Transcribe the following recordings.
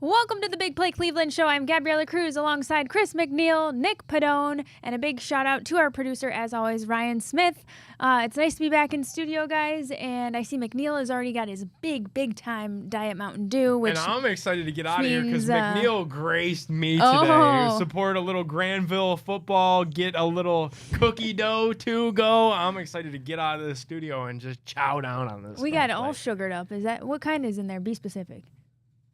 Welcome to the Big Play Cleveland Show. I'm Gabriella Cruz alongside Chris McNeil, Nick Padone, and a big shout out to our producer, as always, Ryan Smith. It's nice to be back in studio, guys, and I see McNeil has already got his big time Diet Mountain Dew. Which and I'm excited to get out of here because means, McNeil graced me today. Support a little Granville football, get a little cookie dough to go. I'm excited to get out of the studio and just chow down on this. We got it all sugared up. Is that what kind is in there? Be specific.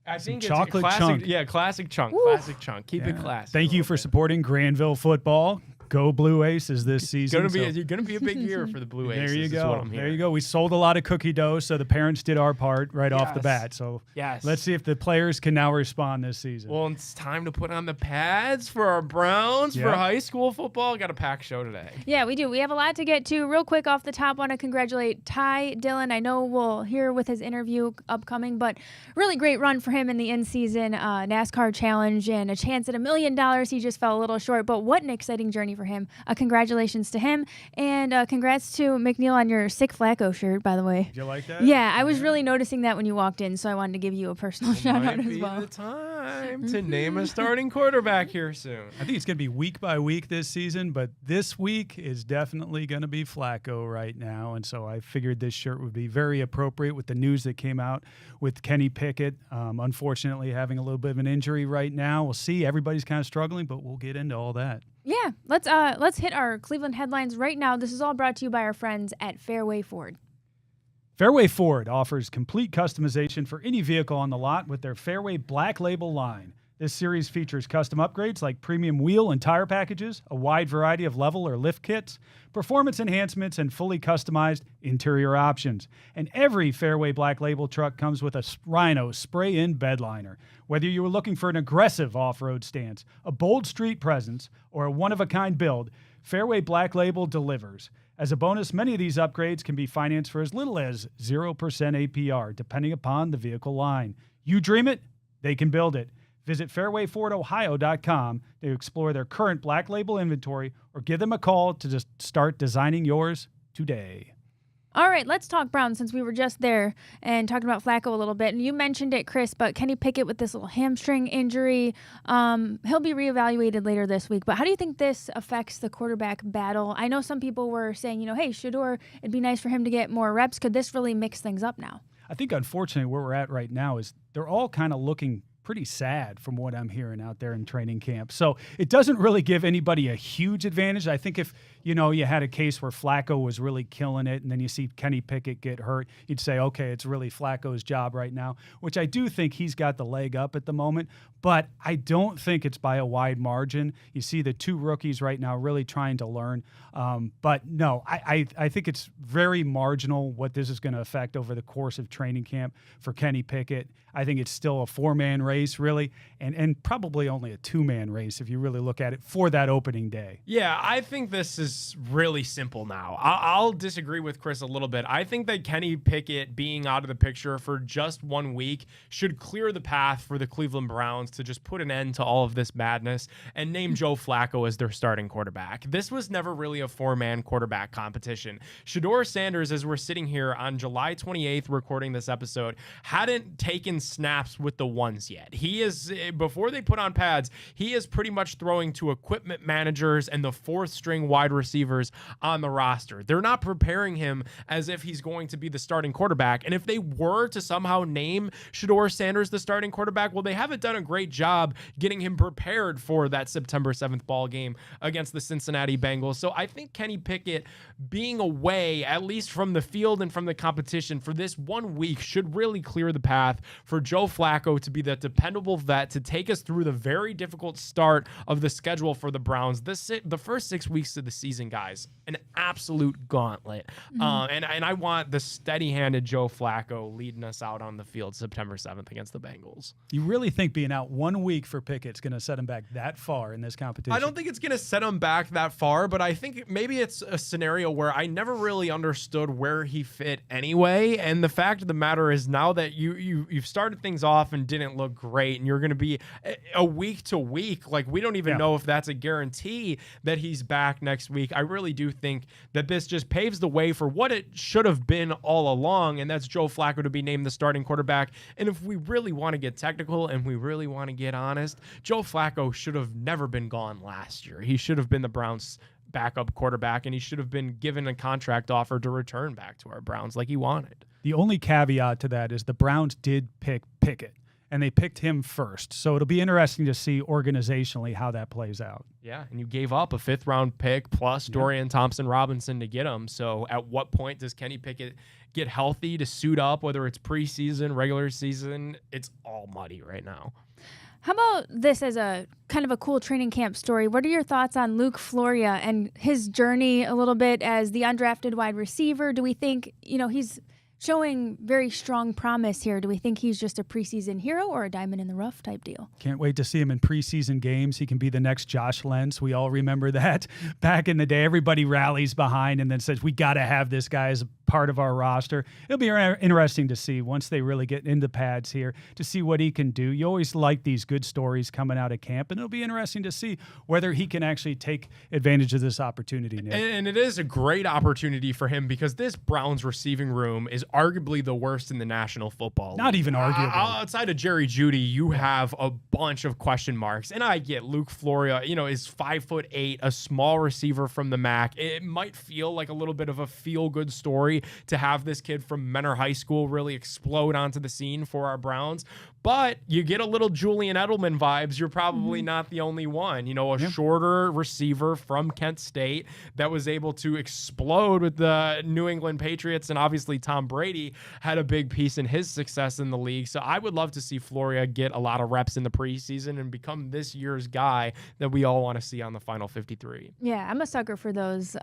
I think it's chocolate classic chunk. Yeah, classic chunk. Ooh. Classic chunk. Keep it classic. Thank you for supporting Granville football. Go Blue Aces this season. It's going to be a big year for the Blue Aces. There you go. There you go. We sold a lot of cookie dough, so the parents did our part right off the bat. So let's see if the players can now respond this season. Well, it's time to put on the pads for our Browns for high school football. Got a packed show today. Yeah, we do. We have a lot to get to. Real quick off the top, want to congratulate Ty Dillon. I know we'll hear with his interview upcoming, but really great run for him in the in-season NASCAR challenge and a chance at $1 million. He just fell a little short, but what an exciting journey for him. Congratulations to him, and congrats to McNeil on your Sick Flacco shirt, by the way. Did you like that? Yeah, I was really noticing that when you walked in, so I wanted to give you a personal shout out as well. The time to name a starting quarterback here soon. I think it's going to be week by week this season, but this week is definitely going to be Flacco right now, and so I figured this shirt would be very appropriate with the news that came out with Kenny Pickett, unfortunately having a little bit of an injury right now. We'll see. Everybody's kind of struggling, but we'll get into all that. Yeah, let's hit our Cleveland headlines right now. This is all brought to you by our friends at Fairway Ford. Fairway Ford offers complete customization for any vehicle on the lot with their Fairway Black Label line. This series features custom upgrades like premium wheel and tire packages, a wide variety of level or lift kits, performance enhancements, and fully customized interior options. And every Fairway Black Label truck comes with a Rhino spray-in bed liner. Whether you are looking for an aggressive off-road stance, a bold street presence, or a one-of-a-kind build, Fairway Black Label delivers. As a bonus, many of these upgrades can be financed for as little as 0% APR, depending upon the vehicle line. You dream it, they can build it. Visit fairwayfordohio.com to explore their current Black Label inventory or give them a call to just start designing yours today. All right, let's talk Browns since we were just there and talking about Flacco a little bit. And you mentioned it, Chris, but Kenny Pickett with this little hamstring injury, he'll be reevaluated later this week. But how do you think this affects the quarterback battle? I know some people were saying, hey, Shedeur, it'd be nice for him to get more reps. Could this really mix things up now? I think, unfortunately, where we're at right now is they're all kind of looking pretty sad from what I'm hearing out there in training camp. So it doesn't really give anybody a huge advantage. I think if, you had a case where Flacco was really killing it and then you see Kenny Pickett get hurt, you'd say, okay, it's really Flacco's job right now, which I do think he's got the leg up at the moment, but I don't think it's by a wide margin. You see the two rookies right now really trying to learn. But no, I think it's very marginal what this is going to affect over the course of training camp for Kenny Pickett. I think it's still a four-man race, really, and probably only a two-man race if you really look at it for that opening day. Yeah, I think this is really simple now. I'll disagree with Chris a little bit. I think that Kenny Pickett being out of the picture for just 1 week should clear the path for the Cleveland Browns to just put an end to all of this madness and name Joe Flacco as their starting quarterback. This was never really a four-man quarterback competition. Shedeur Sanders, as we're sitting here on July 28th recording this episode, hadn't taken snaps with the ones yet. He is, before they put on pads, he is pretty much throwing to equipment managers and the fourth string wide receivers on the roster. They're not preparing him as if he's going to be the starting quarterback. And if they were to somehow name Shedeur Sanders the starting quarterback, well, they haven't done a great job getting him prepared for that September 7th ball game against the Cincinnati Bengals. So I think Kenny Pickett being away, at least from the field and from the competition for this 1 week, should really clear the path for Joe Flacco to be that dependable vet to take us through the very difficult start of the schedule for the Browns. The first 6 weeks of the season, guys, an absolute gauntlet. And I want the steady-handed Joe Flacco leading us out on the field September 7th against the Bengals. You really think being out 1 week for Pickett's going to set him back that far in this competition? I don't think it's going to set him back that far, but I think maybe it's a scenario where I never really understood where he fit anyway. And the fact of the matter is now that you've started things off and didn't look great, and you're going to be a week to week. Like, we don't even know if that's a guarantee that he's back next week. I really do think that this just paves the way for what it should have been all along, and that's Joe Flacco to be named the starting quarterback. And if we really want to get technical and we really want to get honest, Joe Flacco should have never been gone last year. He should have been the Browns' backup quarterback, and he should have been given a contract offer to return back to our Browns like he wanted. The only caveat to that is the Browns did pick Pickett, and they picked him first. So it'll be interesting to see organizationally how that plays out. Yeah, and you gave up a 5th-round pick plus Dorian Thompson-Robinson to get him. So at what point does Kenny Pickett get healthy to suit up, whether it's preseason, regular season? It's all muddy right now. How about this as a kind of a cool training camp story? What are your thoughts on Luke Floria and his journey a little bit as the undrafted wide receiver? Do we think, he's showing very strong promise here? Do we think he's just a preseason hero or a diamond in the rough type deal? Can't wait to see him in preseason games. He can be the next Josh Lentz. We all remember that back in the day. Everybody rallies behind and then says, we got to have this guy as part of our roster. It'll be interesting to see once they really get into pads here to see what he can do. You always like these good stories coming out of camp, and it'll be interesting to see whether he can actually take advantage of this opportunity, Nick. And it is a great opportunity for him because this Browns receiving room is arguably the worst in the National Football League. Not even arguably. Outside of Jerry Jeudy, you have a bunch of question marks. And I get Luke Floria, is 5'8", a small receiver from the MAC. It might feel like a little bit of a feel-good story to have this kid from Menor High School really explode onto the scene for our Browns. But you get a little Julian Edelman vibes. You're probably not the only one. A shorter receiver from Kent State that was able to explode with the New England Patriots, and obviously Tom Brady had a big piece in his success in the league. So I would love to see Floria get a lot of reps in the preseason and become this year's guy that we all want to see on the final 53. Yeah, I'm a sucker for those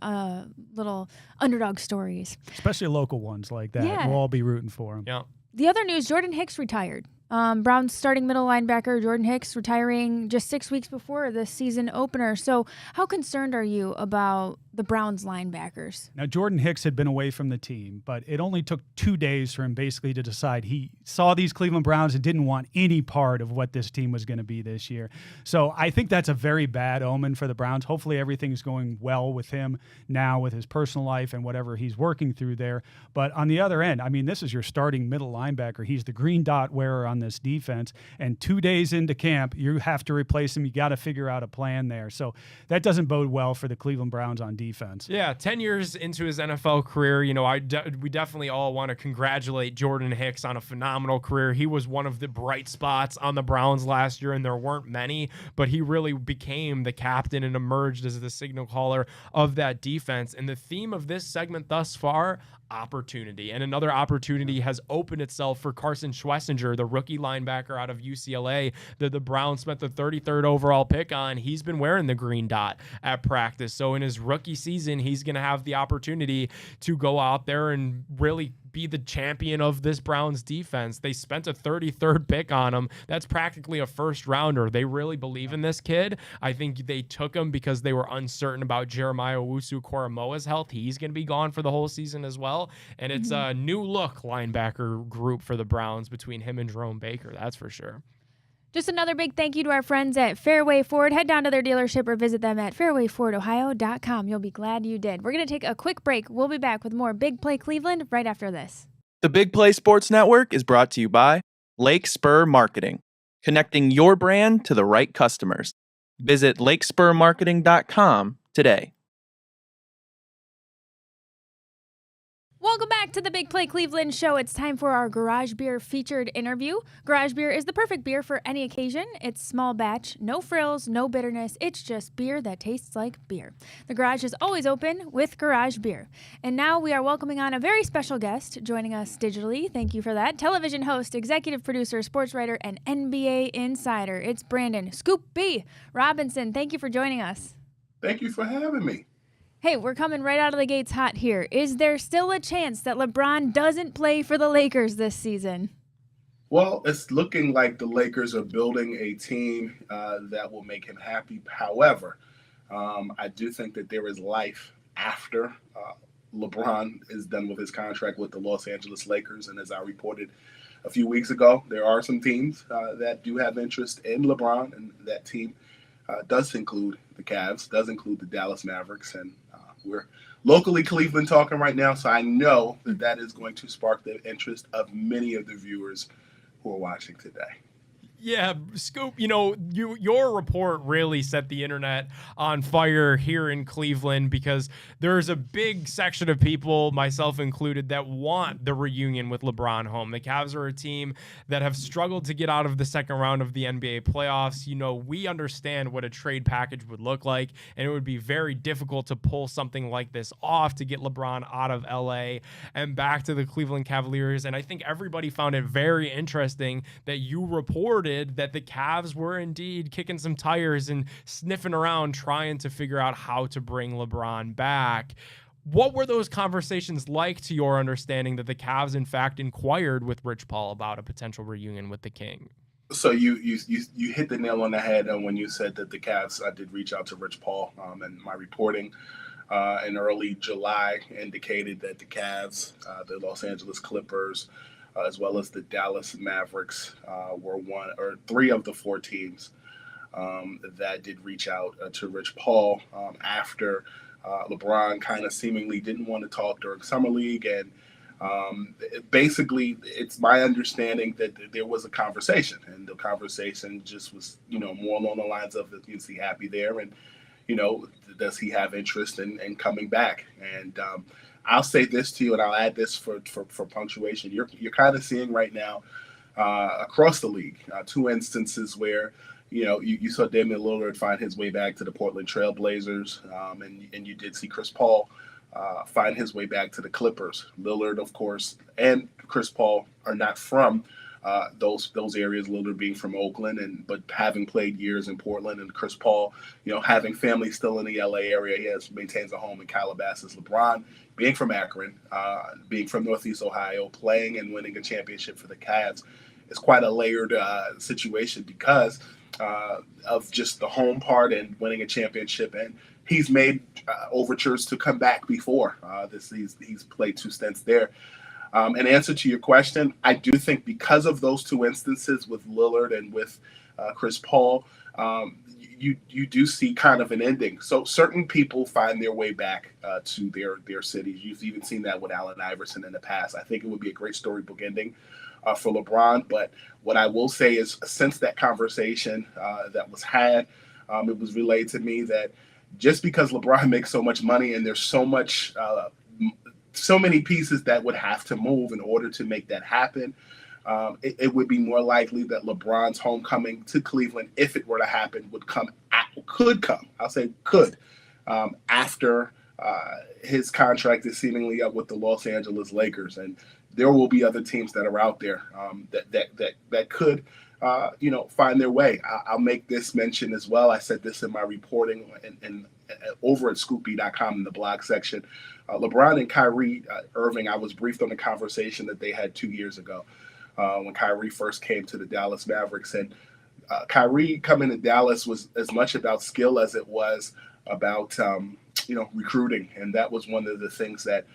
little underdog stories. Especially local ones like that. Yeah. We'll all be rooting for him. Yeah. The other news, Jordan Hicks retired. Browns starting middle linebacker Jordan Hicks retiring just 6 weeks before the season opener. So how concerned are you about the Browns linebackers? Now, Jordan Hicks had been away from the team, but it only took 2 days for him basically to decide he saw these Cleveland Browns and didn't want any part of what this team was going to be this year. So I think that's a very bad omen for the Browns. Hopefully everything's going well with him now with his personal life and whatever he's working through there. But on the other end, this is your starting middle linebacker. He's the green dot wearer on this defense, and 2 days into camp, you have to replace him. You got to figure out a plan there. So that doesn't bode well for the Cleveland Browns on defense. Yeah, 10 years into his NFL career, we definitely all want to congratulate Jordan Hicks on a phenomenal career. He was one of the bright spots on the Browns last year, and there weren't many, but he really became the captain and emerged as the signal caller of that defense. And the theme of this segment thus far, opportunity. And another opportunity has opened itself for Carson Schwessinger, the rookie linebacker out of UCLA that the Browns spent the 33rd overall pick on. He's been wearing the green dot at practice. So in his rookie season, he's going to have the opportunity to go out there and really be the champion of this Browns defense. They spent a 33rd pick on him. That's practically a first rounder. They really believe in this kid. I think they took him because they were uncertain about Jeremiah Owusu-Koramoah's health. He's going to be gone for the whole season as well. And it's a new look linebacker group for the Browns between him and Jerome Baker. That's for sure. Just another big thank you to our friends at Fairway Ford. Head down to their dealership or visit them at fairwayfordohio.com. You'll be glad you did. We're going to take a quick break. We'll be back with more Big Play Cleveland right after this. The Big Play Sports Network is brought to you by Lake Spur Marketing, connecting your brand to the right customers. Visit lakespurmarketing.com today. Welcome back to the Big Play Cleveland Show. It's time for our Garage Beer featured interview. Garage Beer is the perfect beer for any occasion. It's small batch, no frills, no bitterness. It's just beer that tastes like beer. The garage is always open with Garage Beer. And now we are welcoming on a very special guest joining us digitally. Thank you for that. Television host, executive producer, sports writer, and NBA insider. It's Brandon Scoop B Robinson. Thank you for joining us. Thank you for having me. Hey, we're coming right out of the gates hot here. Is there still a chance that LeBron doesn't play for the Lakers this season? Well, it's looking like the Lakers are building a team that will make him happy. However, I do think that there is life after LeBron is done with his contract with the Los Angeles Lakers. And as I reported a few weeks ago. There are some teams that do have interest in LeBron, and that team does include the Cavs, does include the Dallas Mavericks, and we're locally Cleveland talking right now, so I know that that is going to spark the interest of many of the viewers who are watching today. Yeah, Scoop, your report really set the internet on fire here in Cleveland because there's a big section of people, myself included, that want the reunion with LeBron home. The Cavs are a team that have struggled to get out of the second round of the NBA playoffs. We understand what a trade package would look like, and it would be very difficult to pull something like this off to get LeBron out of LA and back to the Cleveland Cavaliers. And I think everybody found it very interesting that you reported that the Cavs were indeed kicking some tires and sniffing around trying to figure out how to bring LeBron back. What were those conversations like, to your understanding, that the Cavs in fact inquired with Rich Paul about a potential reunion with the King? So you hit the nail on the head when you said that the Cavs did reach out to Rich Paul, and my reporting in early July indicated that the Cavs, the Los Angeles Clippers, as well as the Dallas Mavericks were one or three of the four teams that did reach out to Rich Paul after LeBron kind of seemingly didn't want to talk during Summer League. And basically, it's my understanding that there was a conversation, and the conversation just was, more along the lines of, is he happy there? And, does he have interest in coming back? And I'll say this to you, and I'll add this for punctuation. You're kind of seeing right now across the league two instances where you saw Damian Lillard find his way back to the Portland Trail Blazers, and you did see Chris Paul find his way back to the Clippers. Lillard, of course, and Chris Paul are not from those areas. Lillard being from Oakland, but having played years in Portland, and Chris Paul, having family still in the LA area, he maintains a home in Calabasas. LeBron being from Akron, being from Northeast Ohio, playing and winning a championship for the Cavs is quite a layered situation because of just the home part and winning a championship. And he's made overtures to come back before this. He's played 2 stints there. In answer to your question, I do think because of those 2 instances with Lillard and with Chris Paul, you do see kind of an ending. So certain people find their way back to their cities. You've even seen that with Allen Iverson in the past. I think it would be a great storybook ending for LeBron. But what I will say is, since that conversation that was had, it was relayed to me that just because LeBron makes so much money and there's so many pieces that would have to move in order to make that happen, it would be more likely that LeBron's homecoming to Cleveland, if it were to happen, could come after his contract is seemingly up with the Los Angeles Lakers. And there will be other teams that are out there that could find their way. I'll make this mention as well. I said this in my reporting and over at scoopy.com in the blog section. LeBron and Kyrie Irving, I was briefed on a conversation that they had 2 years ago when Kyrie first came to the Dallas Mavericks. And Kyrie coming to Dallas was as much about skill as it was about recruiting. And that was one of the things that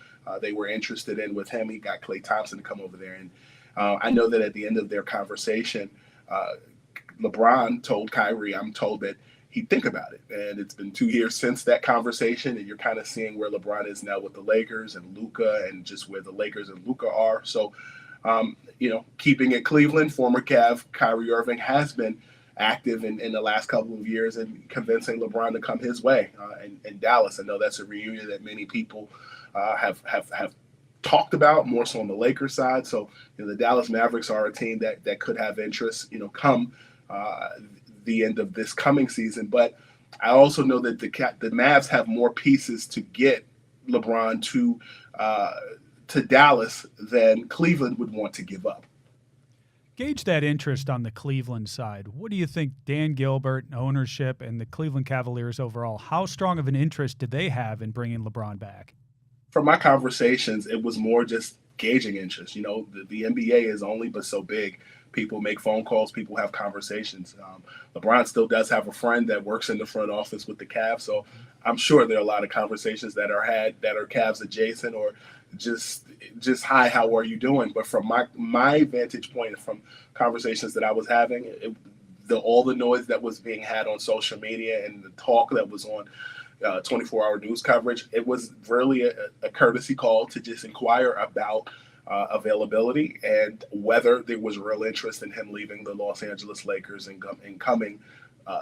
they were interested in with him. He got Klay Thompson to come over there. And I know that at the end of their conversation, LeBron told Kyrie, I'm told that he'd think about it. And it's been 2 years since that conversation, and you're kind of seeing where LeBron is now with the Lakers and Luka, and just where the Lakers and Luka are. So, keeping it Cleveland, former Cav Kyrie Irving has been active in the last couple of years and convincing LeBron to come his way in Dallas. I know that's a reunion that many people have talked about, more so on the Lakers side. So the Dallas Mavericks are a team that could have interest, come the end of this coming season. But I also know that the Mavs have more pieces to get LeBron to Dallas than Cleveland would want to give up. Gauge that interest on the Cleveland side. What do you think Dan Gilbert, ownership, and the Cleveland Cavaliers overall, how strong of an interest did they have in bringing LeBron back? From my conversations, it was more just gauging interest. The NBA is only but so big. People make phone calls. People have conversations. LeBron still does have a friend that works in the front office with the Cavs, so I'm sure there are a lot of conversations that are had that are Cavs adjacent or just hi, how are you doing? But from my vantage point, from conversations that I was having, all the noise that was being had on social media and the talk that was on 24-hour news coverage, it was really a courtesy call to just inquire about availability and whether there was real interest in him leaving the Los Angeles Lakers and coming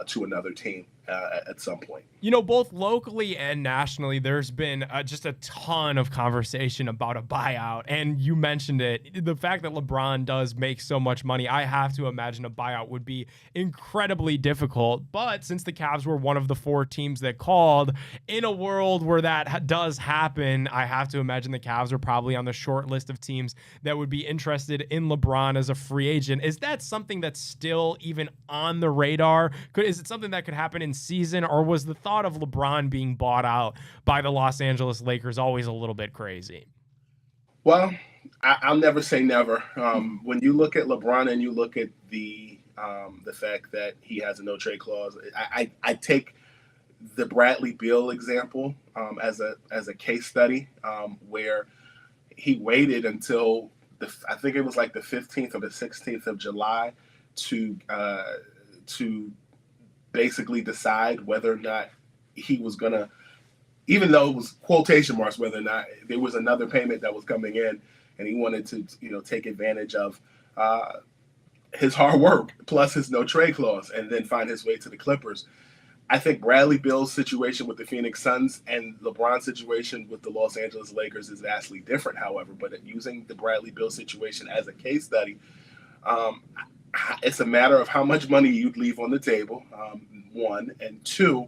to another team at some point. Both locally and nationally, there's been just a ton of conversation about a buyout. And you mentioned it. The fact that LeBron does make so much money, I have to imagine a buyout would be incredibly difficult. But since the Cavs were one of the 4 teams that called, in a world where that does happen, I have to imagine the Cavs are probably on the short list of teams that would be interested in LeBron as a free agent. Is that something that's still even on the radar? Is it something that could happen in season, or was the thought of LeBron being bought out by the Los Angeles Lakers always a little bit crazy? Well, I'll never say never. When you look at LeBron and you look at the fact that he has a no trade clause, I take the Bradley Beal example as a case study where he waited until I think it was like the 15th or the 16th of July to basically decide whether or not he was going to, even though it was quotation marks, whether or not there was another payment that was coming in and he wanted to, take advantage of his hard work plus his no trade clause and then find his way to the Clippers. I think Bradley Beal's situation with the Phoenix Suns and LeBron's situation with the Los Angeles Lakers is vastly different, however, but using the Bradley Beal situation as a case study, it's a matter of how much money you'd leave on the table, one. And two,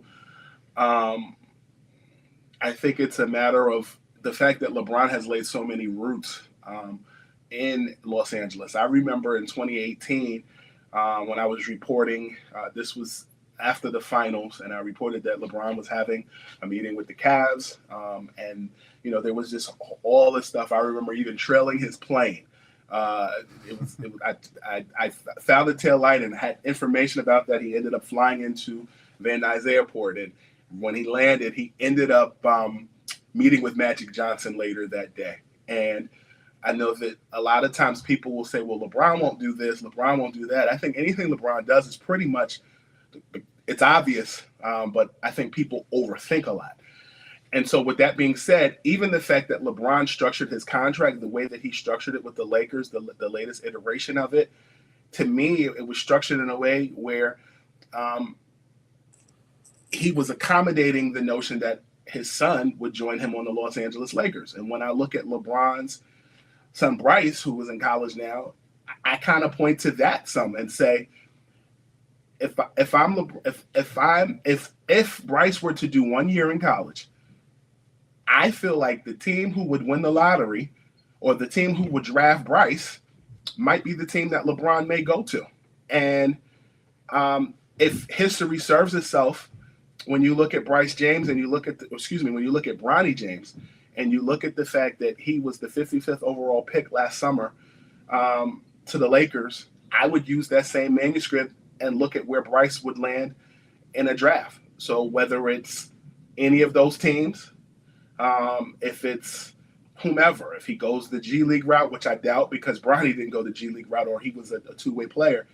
I think it's a matter of the fact that LeBron has laid so many roots in Los Angeles. I remember in 2018 when I was reporting, this was after the finals, and I reported that LeBron was having a meeting with the Cavs, and there was just all this stuff. I remember even trailing his plane. I found the tail light and had information about that. He ended up flying into Van Nuys Airport, and when he landed, he ended up meeting with Magic Johnson later that day. And I know that a lot of times people will say, well, LeBron won't do this, LeBron won't do that. I think anything LeBron does is pretty much, it's obvious, but I think people overthink a lot. And so with that being said, even the fact that LeBron structured his contract the way that he structured it with the Lakers, the latest iteration of it, to me, it was structured in a way where he was accommodating the notion that his son would join him on the Los Angeles Lakers. And when I look at LeBron's son, Bryce, who is in college now, I kind of point to that some and say, if Bryce were to do 1 year in college, I feel like the team who would win the lottery or the team who would draft Bryce might be the team that LeBron may go to. And if history serves itself, when you look at Bryce James and you look at when you look at Bronny James and you look at the fact that he was the 55th overall pick last summer to the Lakers, I would use that same manuscript and look at where Bryce would land in a draft. So whether it's any of those teams, if it's whomever, if he goes the G League route, which I doubt because Bronny didn't go the G League route or he was a two-way player,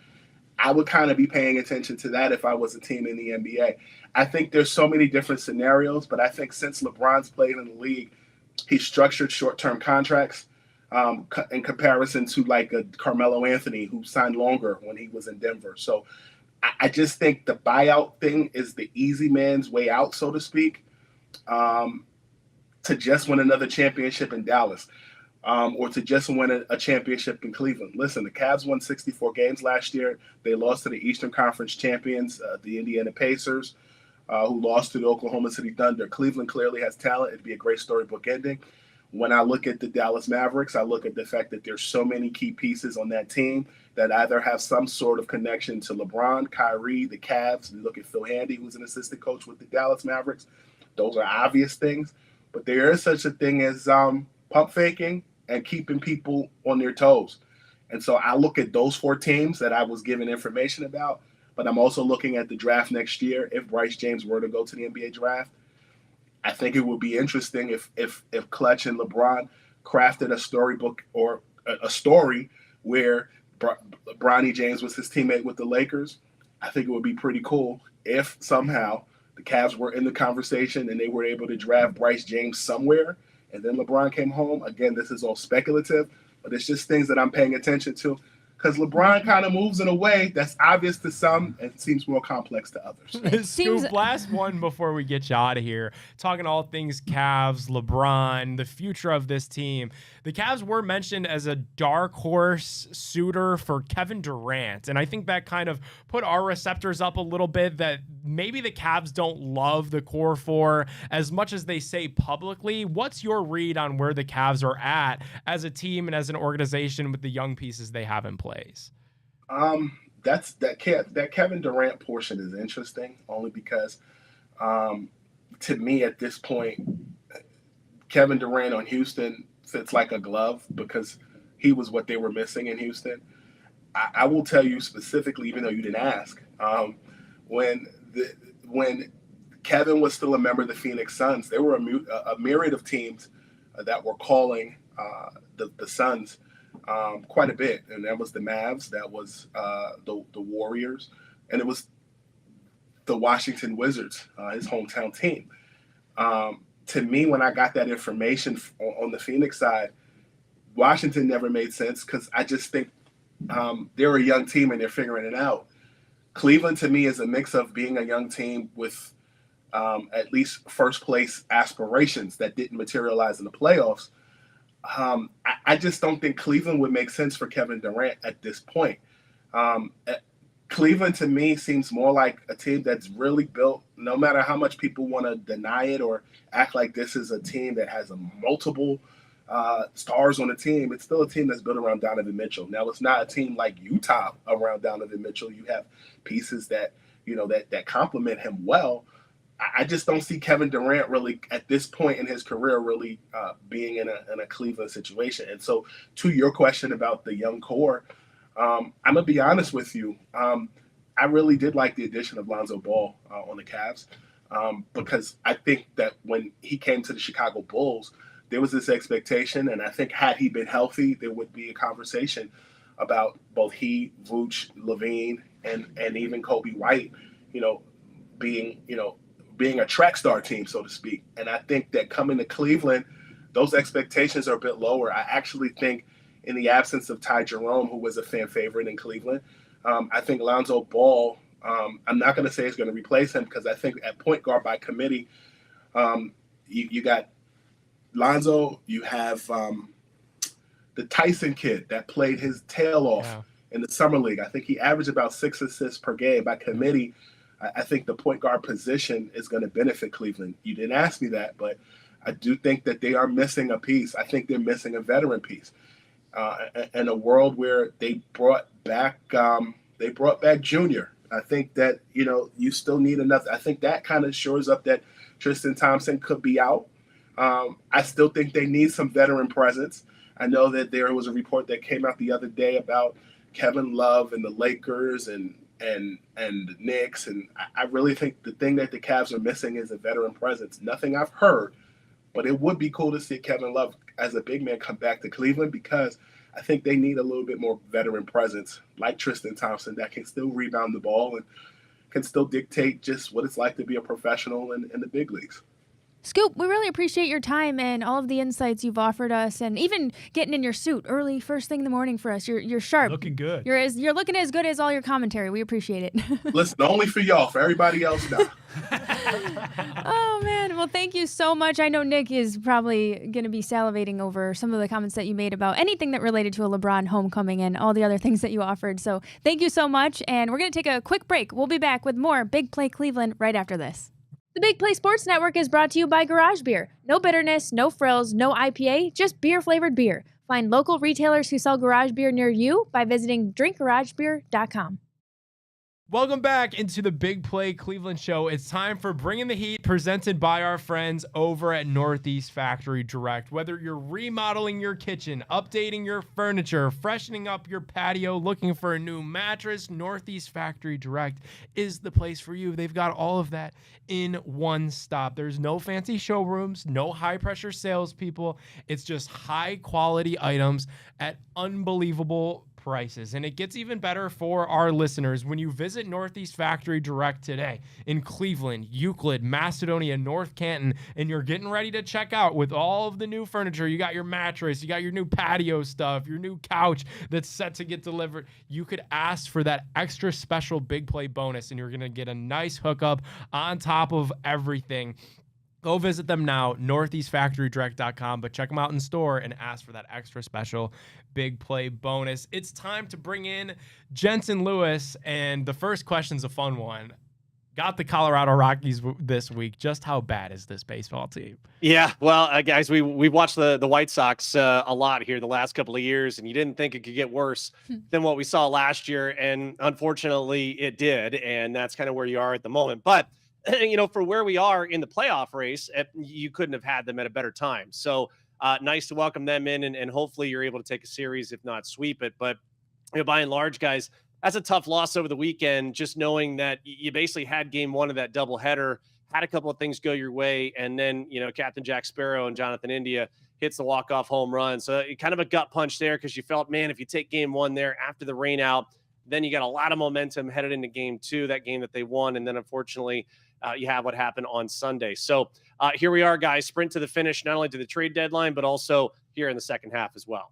I would kind of be paying attention to that if I was a team in the NBA. I think there's so many different scenarios, but I think since LeBron's played in the league, he's structured short-term contracts in comparison to like a Carmelo Anthony who signed longer when he was in Denver. So I just think the buyout thing is the easy man's way out, so to speak. To just win another championship in Dallas or to just win a championship in Cleveland. Listen, the Cavs won 64 games last year. They lost to the Eastern Conference champions, the Indiana Pacers, who lost to the Oklahoma City Thunder. Cleveland clearly has talent. It'd be a great storybook ending. When I look at the Dallas Mavericks, I look at the fact that there's so many key pieces on that team that either have some sort of connection to LeBron, Kyrie, the Cavs. You look at Phil Handy, who's an assistant coach with the Dallas Mavericks. Those are obvious things. But there is such a thing as pump faking and keeping people on their toes. And so I look at those 4 teams that I was given information about, but I'm also looking at the draft next year. If Bryce James were to go to the NBA draft, I think it would be interesting if Clutch and LeBron crafted a storybook or a story where Bronny James was his teammate with the Lakers. I think it would be pretty cool if somehow the Cavs were in the conversation and they were able to draft Bryce James somewhere, and then LeBron came home. Again, this is all speculative, but it's just things that I'm paying attention to, because LeBron kind of moves in a way that's obvious to some and seems more complex to others. Scoop, last one before we get you out of here. Talking all things Cavs, LeBron, the future of this team. The Cavs were mentioned as a dark horse suitor for Kevin Durant, and I think that kind of put our receptors up a little bit, that maybe the Cavs don't love the core four as much as they say publicly. What's your read on where the Cavs are at as a team and as an organization with the young pieces they have in place? That Kevin Durant portion is interesting, only because to me at this point, Kevin Durant on Houston fits like a glove, because he was what they were missing in Houston. I will tell you specifically, even though you didn't ask, when Kevin was still a member of the Phoenix Suns, there were a myriad of teams that were calling the Suns quite a bit, and that was the Mavs, that was the Warriors, and it was the Washington Wizards, his hometown team. To me, when I got that information on the Phoenix side, Washington never made sense, because I just think they're a young team and they're figuring it out. Cleveland, to me, is a mix of being a young team with at least first place aspirations that didn't materialize in the playoffs. I just don't think Cleveland would make sense for Kevin Durant at this point. Cleveland, to me, seems more like a team that's really built, no matter how much people want to deny it or act like this is a team that has multiple stars on the team. It's still a team that's built around Donovan Mitchell. Now, it's not a team like Utah around Donovan Mitchell. You have pieces that complement him well. I just don't see Kevin Durant really at this point in his career really being in a Cleveland situation. And so, to your question about the young core, I'm gonna be honest with you. I really did like the addition of Lonzo Ball on the Cavs, because I think that when he came to the Chicago Bulls, there was this expectation, and I think had he been healthy, there would be a conversation about both he, Vooch, Levine, and even Kobe White, being a track star team, so to speak. And I think that coming to Cleveland, those expectations are a bit lower. I actually think, in the absence of Ty Jerome, who was a fan favorite in Cleveland, I think Lonzo Ball, I'm not going to say is going to replace him, because I think at point guard by committee, you got Lonzo, you have the Tyson kid that played his tail off in the summer league. I think he averaged about 6 assists per game. By committee, I think the point guard position is going to benefit Cleveland. You didn't ask me that, but I do think that they are missing a piece. I think they're missing a veteran piece. In a world where they brought back Junior, I think that you still need enough. I think that kind of shores up that Tristan Thompson could be out. I still think they need some veteran presence. I know that there was a report that came out the other day about Kevin Love and the Lakers and the Knicks, and I really think the thing that the Cavs are missing is a veteran presence. Nothing I've heard, but it would be cool to see Kevin Love as a big man come back to Cleveland, because I think they need a little bit more veteran presence, like Tristan Thompson, that can still rebound the ball and can still dictate just what it's like to be a professional in the big leagues. Scoop, we really appreciate your time and all of the insights you've offered us, and even getting in your suit early, first thing in the morning for us. You're sharp. Looking good. You're looking as good as all your commentary. We appreciate it. Listen, only for y'all. For everybody else, no. Oh, man. Well, thank you so much. I know Nick is probably going to be salivating over some of the comments that you made about anything that related to a LeBron homecoming and all the other things that you offered. So thank you so much, and we're going to take a quick break. We'll be back with more Big Play Cleveland right after this. The Big Play Sports Network is brought to you by Garage Beer. No bitterness, no frills, no IPA, just beer-flavored beer. Find local retailers who sell garage beer near you by visiting drinkgaragebeer.com. Welcome back into the Big Play Cleveland Show. It's time for Bringing the Heat, presented by our friends over at Northeast Factory Direct. Whether you're remodeling your kitchen, updating your furniture, freshening up your patio, looking for a new mattress, Northeast Factory Direct is the place for you. They've got all of that in one stop. There's no fancy showrooms, no high-pressure salespeople. It's just high-quality items at unbelievable prices. And it gets even better for our listeners when you visit Northeast Factory Direct today in Cleveland, Euclid, Macedonia, North Canton, and you're getting ready to check out with all of the new furniture. You got your mattress, you got your new patio stuff, your new couch that's set to get delivered. You could ask for that extra special Big Play bonus, and you're going to get a nice hookup on top of everything. Go visit them now, northeastfactorydirect.com, but check them out in store and ask for that extra special Big Play bonus. It's time to bring in Jensen Lewis, and the first question's a fun one. Got the Colorado Rockies this week. Just how bad is this baseball team? Yeah, well, guys, we've watched the White Sox a lot here the last couple of years, and you didn't think it could get worse than what we saw last year, and unfortunately it did, and that's kind of where you are at the moment. But for where we are in the playoff race, you couldn't have had them at a better time. So nice to welcome them in, and hopefully you're able to take a series, if not sweep it. But by and large, guys, that's a tough loss over the weekend, just knowing that you basically had game one of that doubleheader, had a couple of things go your way, and then, Captain Jack Sparrow and Jonathan India hits the walk-off home run. So kind of a gut punch there, because you felt, man, if you take game one there after the rain out, then you got a lot of momentum headed into game two, that game that they won. And then unfortunately, you have what happened on Sunday. So here we are, guys, sprint to the finish, not only to the trade deadline, but also here in the second half as well.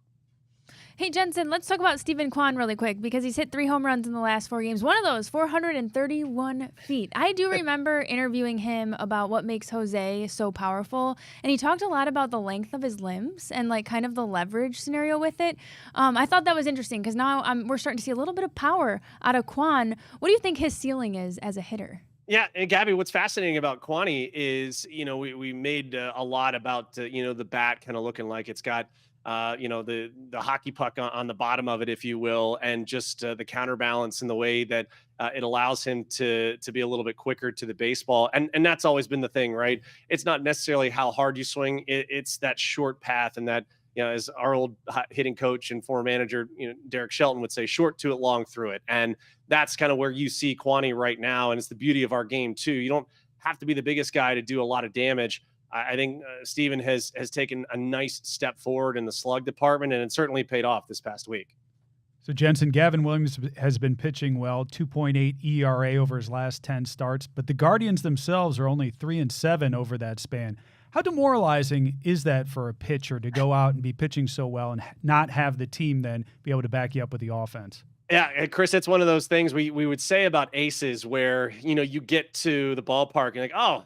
Hey, Jensen, let's talk about Stephen Kwan really quick, because he's hit 3 home runs in the last 4 games. One of those, 431 feet. I do remember interviewing him about what makes Jose so powerful, and he talked a lot about the length of his limbs and kind of the leverage scenario with it. I thought that was interesting, because now we're starting to see a little bit of power out of Kwan. What do you think his ceiling is as a hitter? Yeah, and Gabby, what's fascinating about Kwani is, we made a lot about, the bat kind of looking like it's got, the hockey puck on the bottom of it, if you will, and just the counterbalance and the way that it allows him to be a little bit quicker to the baseball. And that's always been the thing, right? It's not necessarily how hard you swing. It's that short path, and that, as our old hitting coach and former manager, Derek Shelton would say, short to it, long through it. And that's kind of where you see Kwani right now. And it's the beauty of our game too. You don't have to be the biggest guy to do a lot of damage. I think Steven has taken a nice step forward in the slug department, and it certainly paid off this past week. So, Jensen, Gavin Williams has been pitching well, 2.8 ERA over his last 10 starts, but the Guardians themselves are only 3-7 over that span. How demoralizing is that for a pitcher to go out and be pitching so well and not have the team then be able to back you up with the offense? Yeah, Chris, it's one of those things we would say about aces where, you get to the ballpark and oh,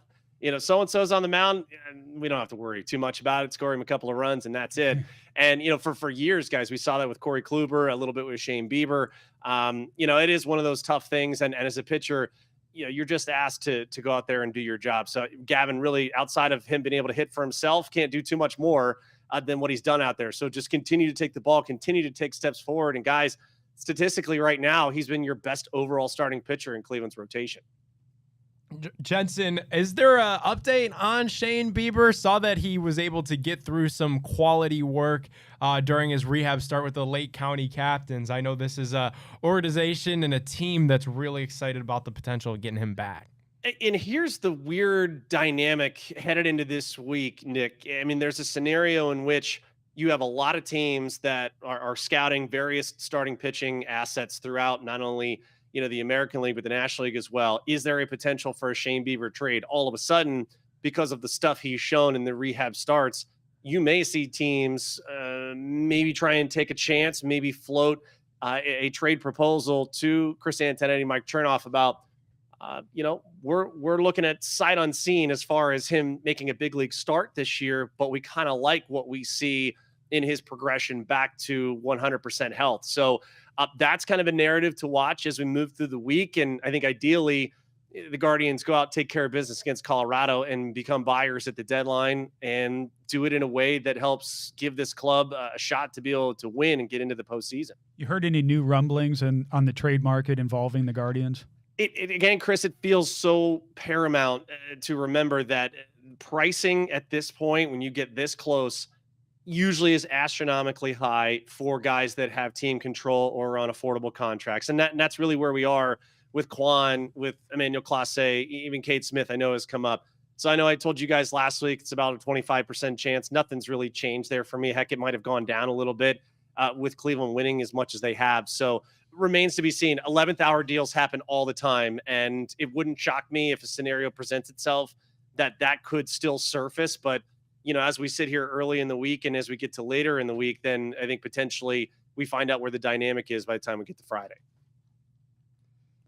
so-and-so's on the mound, and we don't have to worry too much about it, score him a couple of runs, and that's it. And, for years, guys, we saw that with Corey Kluber, a little bit with Shane Bieber. It is one of those tough things. And as a pitcher, you're just asked to go out there and do your job. So Gavin really, outside of him being able to hit for himself, can't do too much more than what he's done out there. So just continue to take the ball, continue to take steps forward. And guys, statistically right now, he's been your best overall starting pitcher in Cleveland's rotation. Jensen, is there an update on Shane Bieber? Saw that he was able to get through some quality work during his rehab start with the Lake County Captains. I know this is a organization and a team that's really excited about the potential of getting him back. And here's the weird dynamic headed into this week, Nick. I mean, there's a scenario in which you have a lot of teams that are scouting various starting pitching assets throughout not only the American League, but the National League as well. Is there a potential for a Shane Bieber trade? All of a sudden, because of the stuff he's shown in the rehab starts, you may see teams maybe try and take a chance, maybe float a trade proposal to Chris Antonetti, Mike Chernoff about, we're looking at sight unseen as far as him making a big league start this year, but we kind of like what we see in his progression back to 100% health. So that's kind of a narrative to watch as we move through the week. And I think ideally the Guardians go out, take care of business against Colorado and become buyers at the deadline and do it in a way that helps give this club a shot to be able to win and get into the postseason. You heard any new rumblings on the trade market involving the Guardians? Again, Chris, it feels so paramount to remember that pricing at this point, when you get this close, usually is astronomically high for guys that have team control or on affordable contracts. And that's really where we are with Quan, with Emmanuel Clase, even Kate Smith, I know has come up. So I know I told you guys last week, it's about a 25% chance. Nothing's really changed there for me. Heck, it might've gone down a little bit with Cleveland winning as much as they have. So remains to be seen. 11th hour deals happen all the time. And it wouldn't shock me if a scenario presents itself that could still surface. But, as we sit here early in the week and as we get to later in the week, then I think potentially we find out where the dynamic is by the time we get to Friday.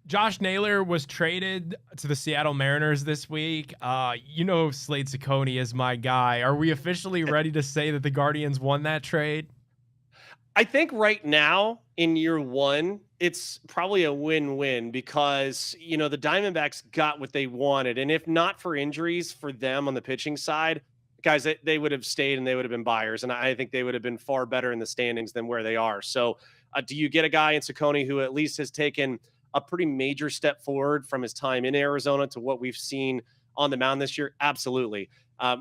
Josh Naylor was traded to the Seattle Mariners this week. Slade Ciccone is my guy. Are we officially ready to say that the Guardians won that trade? I think right now in year one, it's probably a win-win because, the Diamondbacks got what they wanted. And if not for injuries for them on the pitching side, guys, they would have stayed and they would have been buyers. And I think they would have been far better in the standings than where they are. So do you get a guy in Ciccone who at least has taken a pretty major step forward from his time in Arizona to what we've seen on the mound this year? Absolutely.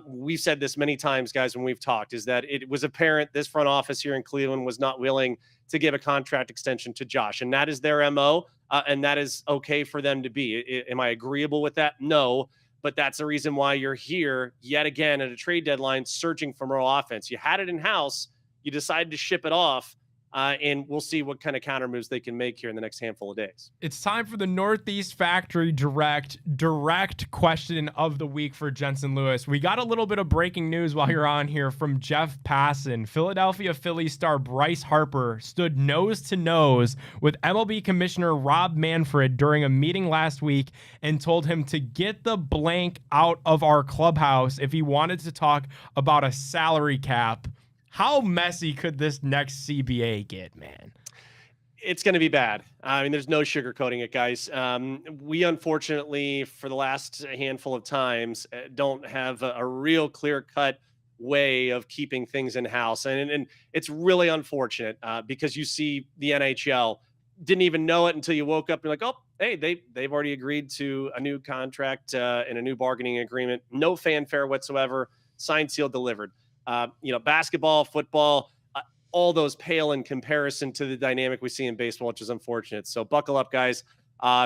We've said this many times, guys, when we've talked, is that it was apparent this front office here in Cleveland was not willing to give a contract extension to Josh. And that is their MO, and that is okay for them to be. Am I agreeable with that? No, but that's the reason why you're here yet again at a trade deadline searching for more offense. You had it in-house. You decided to ship it off. And we'll see what kind of counter moves they can make here in the next handful of days. It's time for the Northeast Factory direct question of the week for Jensen Lewis. We got a little bit of breaking news while you're on here from Jeff Passan. Philadelphia Phillies star Bryce Harper stood nose to nose with MLB Commissioner Rob Manfred during a meeting last week and told him to get the blank out of our clubhouse if he wanted to talk about a salary cap. How messy could this next CBA get, man? It's going to be bad. I mean, there's no sugarcoating it, guys. We, unfortunately, for the last handful of times, don't have a real clear-cut way of keeping things in-house. And it's really unfortunate because you see the NHL didn't even know it until you woke up and you're like, oh, hey, they've already agreed to a new contract and a new bargaining agreement. No fanfare whatsoever. Signed, sealed, delivered. Basketball, football, all those pale in comparison to the dynamic we see in baseball, which is unfortunate. So buckle up, guys.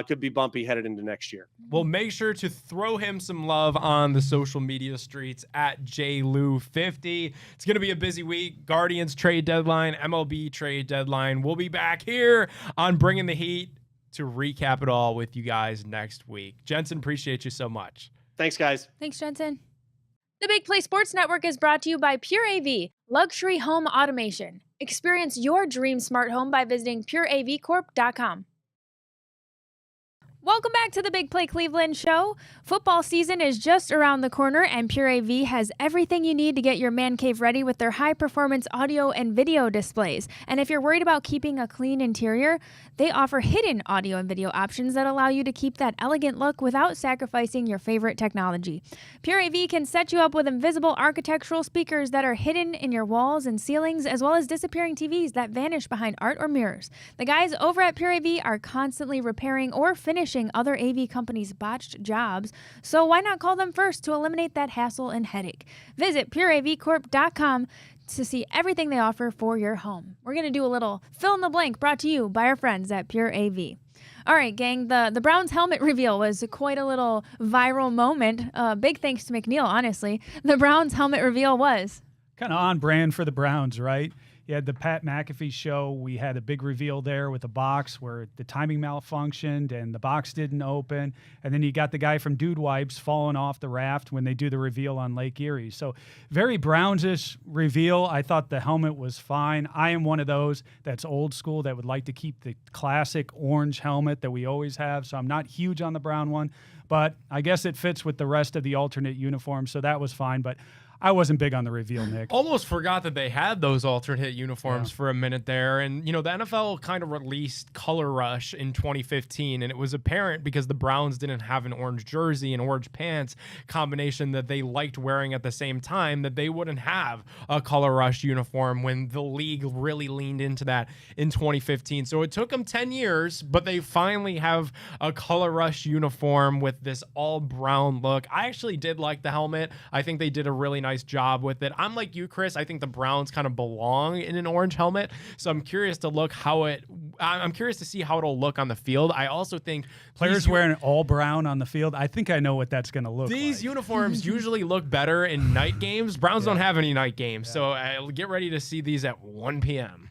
Could be bumpy headed into next year. Well, make sure to throw him some love on the social media streets at JLou50. It's going to be a busy week. Guardians trade deadline, MLB trade deadline. We'll be back here on Bringing the Heat to recap it all with you guys next week. Jensen, appreciate you so much. Thanks, guys. Thanks, Jensen. The Big Play Sports Network is brought to you by Pure AV, luxury home automation. Experience your dream smart home by visiting pureavcorp.com. Welcome back to the Big Play Cleveland Show. Football season is just around the corner, and Pure AV has everything you need to get your man cave ready with their high-performance audio and video displays. And if you're worried about keeping a clean interior, they offer hidden audio and video options that allow you to keep that elegant look without sacrificing your favorite technology. Pure AV can set you up with invisible architectural speakers that are hidden in your walls and ceilings, as well as disappearing TVs that vanish behind art or mirrors. The guys over at Pure AV are constantly repairing or finishing other AV companies' botched jobs, so why not call them first to eliminate that hassle and headache? Visit pureavcorp.com to see everything they offer for your home. We're going to do a little fill in the blank brought to you by our friends at Pure AV. All right, gang, the Browns helmet reveal was quite a little viral moment. Big thanks to McNeil, honestly. The Browns helmet reveal was kind of on brand for the Browns, right? You had the Pat McAfee show. We had a big reveal there with a box where the timing malfunctioned and the box didn't open. And then you got the guy from Dude Wipes falling off the raft when they do the reveal on Lake Erie. So very Browns-ish reveal. I thought the helmet was fine. I am one of those that's old school that would like to keep the classic orange helmet that we always have. So I'm not huge on the brown one, but I guess it fits with the rest of the alternate uniform. So that was fine. But I wasn't big on the reveal, Nick. Almost forgot that they had those alternate uniforms for a minute there. And, the NFL kind of released Color Rush in 2015, and it was apparent because the Browns didn't have an orange jersey and orange pants combination that they liked wearing at the same time, that they wouldn't have a Color Rush uniform when the league really leaned into that in 2015. So it took them 10 years, but they finally have a Color Rush uniform with this all brown look. I actually did like the helmet. I think they did a really nice job with it. I'm like you, Chris. I think the Browns kind of belong in an orange helmet. So I'm curious to see how it'll look on the field. I also think players wearing all brown on the field, I think I know what that's going to look like. These uniforms usually look better in night games. Browns don't have any night games. So get ready to see these at 1 p.m.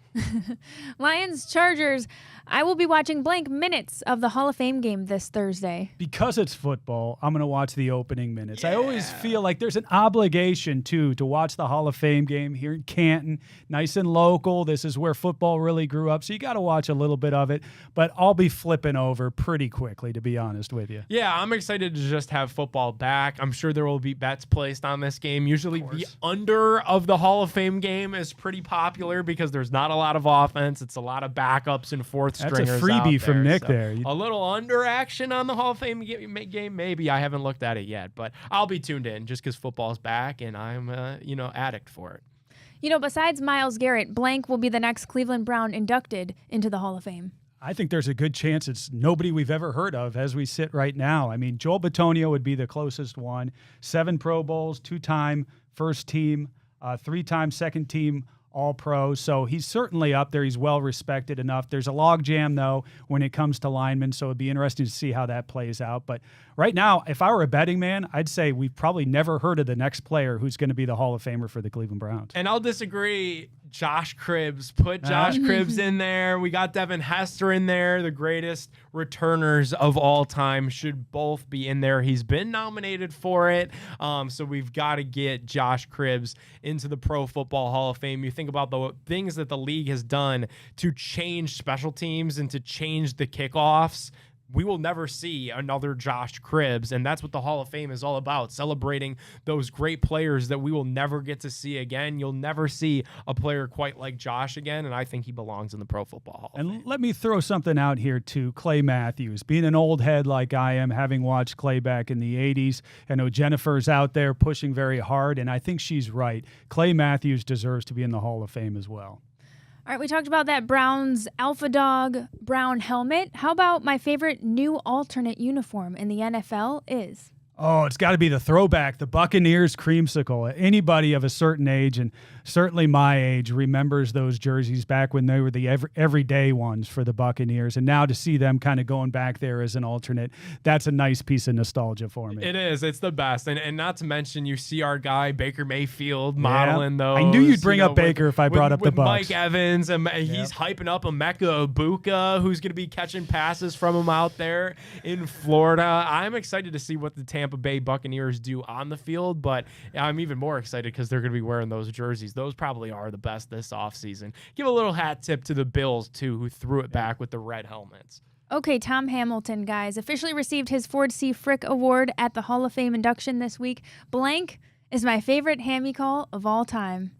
Lions, Chargers. I will be watching blank minutes of the Hall of Fame game this Thursday. Because it's football, I'm going to watch the opening minutes. I always feel like there's an obligation, to watch the Hall of Fame game here in Canton. Nice and local. This is where football really grew up, so you got to watch a little bit of it. But I'll be flipping over pretty quickly, to be honest with you. Yeah, I'm excited to just have football back. I'm sure there will be bets placed on this game. Usually the under of the Hall of Fame game is pretty popular because there's not a lot of offense. It's a lot of backups and fourth stringers. That's a freebie from Nick so there. A little under action on the Hall of Fame game, maybe. I haven't looked at it yet, but I'll be tuned in just because football's back and I'm, addict for it. Besides Myles Garrett, blank will be the next Cleveland Brown inducted into the Hall of Fame. I think there's a good chance it's nobody we've ever heard of as we sit right now. I mean, Joel Bitonio would be the closest one. 7 Pro Bowls, 2-time first team, 3-time second team All-Pro. So he's certainly up there. He's well respected enough. There's a logjam, though, when it comes to linemen, so it'd be interesting to see how that plays out. But right now, if I were a betting man, I'd say we've probably never heard of the next player who's going to be the Hall of Famer for the Cleveland Browns. And I'll disagree. Josh Cribbs. Put Josh Cribbs in there. We got Devin Hester in there. The greatest returners of all time should both be in there. He's been nominated for it. So we've got to get Josh Cribbs into the Pro Football Hall of Fame. You think about the things that the league has done to change special teams and to change the kickoffs. We will never see another Josh Cribbs, and that's what the Hall of Fame is all about, celebrating those great players that we will never get to see again. You'll never see a player quite like Josh again, and I think he belongs in the Pro Football Hall of Fame. And let me throw something out here to Clay Matthews. Being an old head like I am, having watched Clay back in the 80s, I know Jennifer's out there pushing very hard, and I think she's right. Clay Matthews deserves to be in the Hall of Fame as well. All right, we talked about that Browns Alpha Dog brown helmet. How about my favorite new alternate uniform in the NFL is? Oh, it's got to be the throwback, the Buccaneers creamsicle. Anybody of a certain age, and certainly my age, remembers those jerseys back when they were the everyday ones for the Buccaneers. And now to see them kind of going back there as an alternate, that's a nice piece of nostalgia for me. It is. It's the best. And not to mention, you see our guy, Baker Mayfield, modeling those. I knew you'd bring up Baker if I brought up the Bucs. Mike Evans, and he's hyping up Emeka Ibuka, who's going to be catching passes from him out there in Florida. I'm excited to see what the Tampa Bay Buccaneers do on the field, but I'm even more excited because they're going to be wearing those jerseys. Those probably are the best this offseason. Give a little hat tip to the Bills, too, who threw it back with the red helmets. Okay, Tom Hamilton, guys, officially received his Ford C. Frick Award at the Hall of Fame induction this week. Blank is my favorite Hammy call of all time.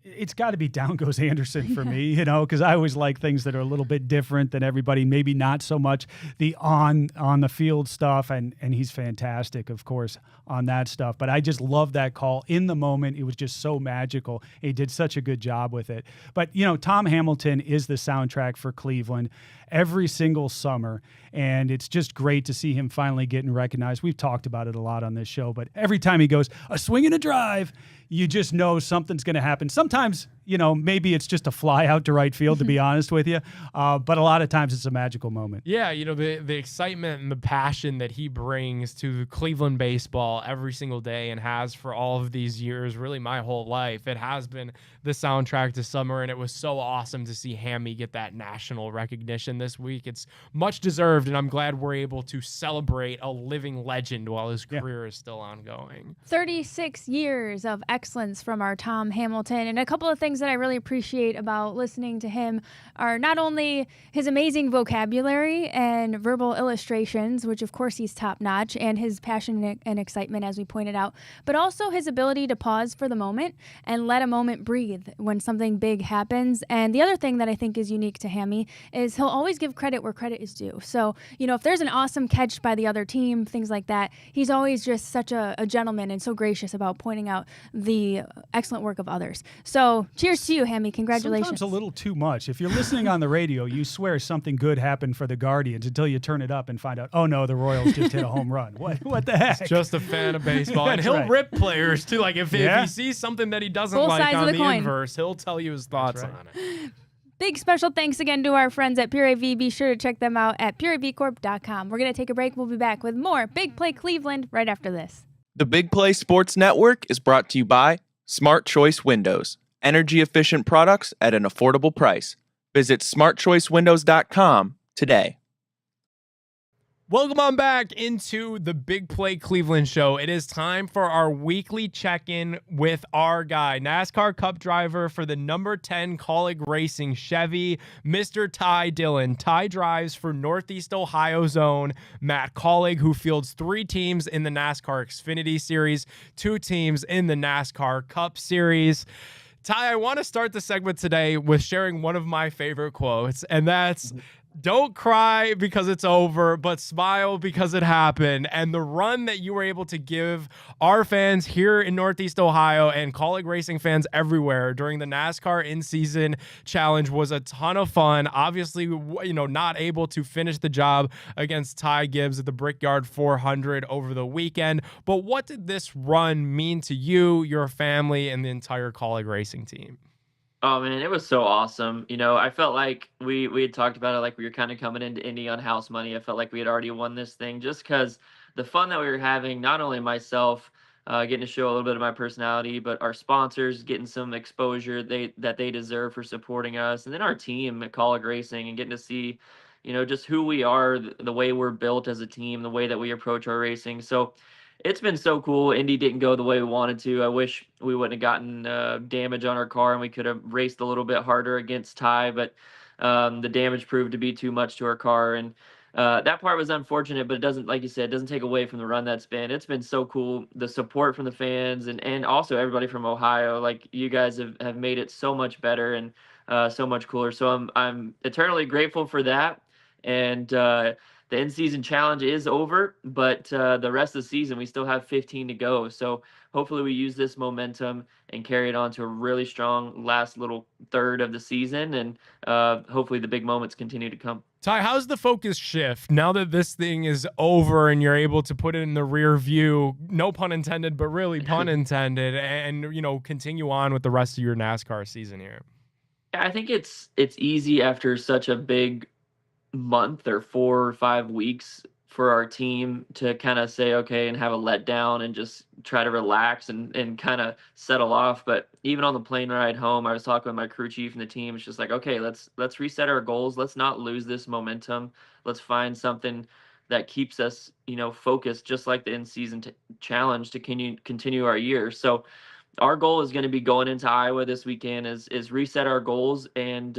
It's got to be Down Goes Anderson for me, because I always like things that are a little bit different than everybody, maybe not so much the on the field stuff, and he's fantastic, of course, on that stuff. But I just love that call in the moment. It was just so magical. He did such a good job with it. But, Tom Hamilton is the soundtrack for Cleveland every single summer, and it's just great to see him finally getting recognized. We've talked about it a lot on this show, but every time he goes, a swing and a drive, you just know something's going to happen. Sometimes, maybe it's just a fly out to right field, to be honest with you, but a lot of times it's a magical moment. Yeah, the excitement and the passion that he brings to Cleveland baseball every single day and has for all of these years, really my whole life. It has been the soundtrack to summer, and it was so awesome to see Hammy get that national recognition this week. It's much deserved, and I'm glad we're able to celebrate a living legend while his career is still ongoing. 36 years of excellence from our Tom Hamilton, and a couple of things things that I really appreciate about listening to him are not only his amazing vocabulary and verbal illustrations, which of course he's top notch, and his passion and excitement, as we pointed out, but also his ability to pause for the moment and let a moment breathe when something big happens. And the other thing that I think is unique to Hammy is he'll always give credit where credit is due. So, if there's an awesome catch by the other team, things like that, he's always just such a gentleman and so gracious about pointing out the excellent work of others. So cheers to you, Hammy. Congratulations. Sometimes a little too much. If you're listening on the radio, you swear something good happened for the Guardians until you turn it up and find out, oh no, the Royals just hit a home run. What the heck? He's just a fan of baseball. And he'll rip players too. Like if he sees something that he doesn't Both like sides on of the coin. inverse, he'll tell you his thoughts on it. Big special thanks again to our friends at Pure AV. Be sure to check them out at pureavcorp.com. We're going to take a break. We'll be back with more Big Play Cleveland right after this. The Big Play Sports Network is brought to you by Smart Choice Windows, energy-efficient products at an affordable price. Visit smartchoicewindows.com today. Welcome on back into the Big Play Cleveland Show. It is time for our weekly check-in with our guy, NASCAR Cup driver for the number 10 Colleague Racing Chevy, Mr. Ty Dillon. Ty drives for Northeast Ohio Zone Matt Colleague, who fields 3 teams in the NASCAR Xfinity Series, 2 teams in the NASCAR Cup Series. Ty, I want to start the segment today with sharing one of my favorite quotes, and that's, "Don't cry because it's over, but smile because it happened." And the run that you were able to give our fans here in Northeast Ohio and Colleague Racing fans everywhere during the NASCAR in-season challenge was a ton of fun. Obviously, not able to finish the job against Ty Gibbs at the Brickyard 400 over the weekend. But what did this run mean to you, your family, and the entire Colleague Racing team? Oh man, it was so awesome. I felt like we had talked about it, like we were kind of coming into Indy on house money. I felt like we had already won this thing just because the fun that we were having, not only myself getting to show a little bit of my personality, but our sponsors getting some exposure that they deserve for supporting us, and then our team at Colleague Racing and getting to see, just who we are, the way we're built as a team, the way that we approach our racing. So it's been so cool. Indy didn't go the way we wanted to. I wish we wouldn't have gotten damage on our car and we could have raced a little bit harder against Ty, but the damage proved to be too much to our car. And that part was unfortunate, but it doesn't, like you said, it doesn't take away from the run that's been. It's been so cool. The support from the fans and also everybody from Ohio. Like, you guys have made it so much better and so much cooler. So I'm eternally grateful for that. And the in-season challenge is over, but the rest of the season, we still have 15 to go. So hopefully we use this momentum and carry it on to a really strong last little third of the season. And hopefully the big moments continue to come. Ty, how's the focus shift now that this thing is over and you're able to put it in the rear view, no pun intended, but really pun intended, and, continue on with the rest of your NASCAR season here? I think it's easy after such a big month or 4 or 5 weeks for our team to kind of say, okay, and have a letdown and just try to relax and kind of settle off. But even on the plane ride home, I was talking with my crew chief and the team. It's just like, okay, let's reset our goals. Let's not lose this momentum. Let's find something that keeps us, focused, just like the in-season challenge to continue our year. So our goal is going to be going into Iowa this weekend is reset our goals and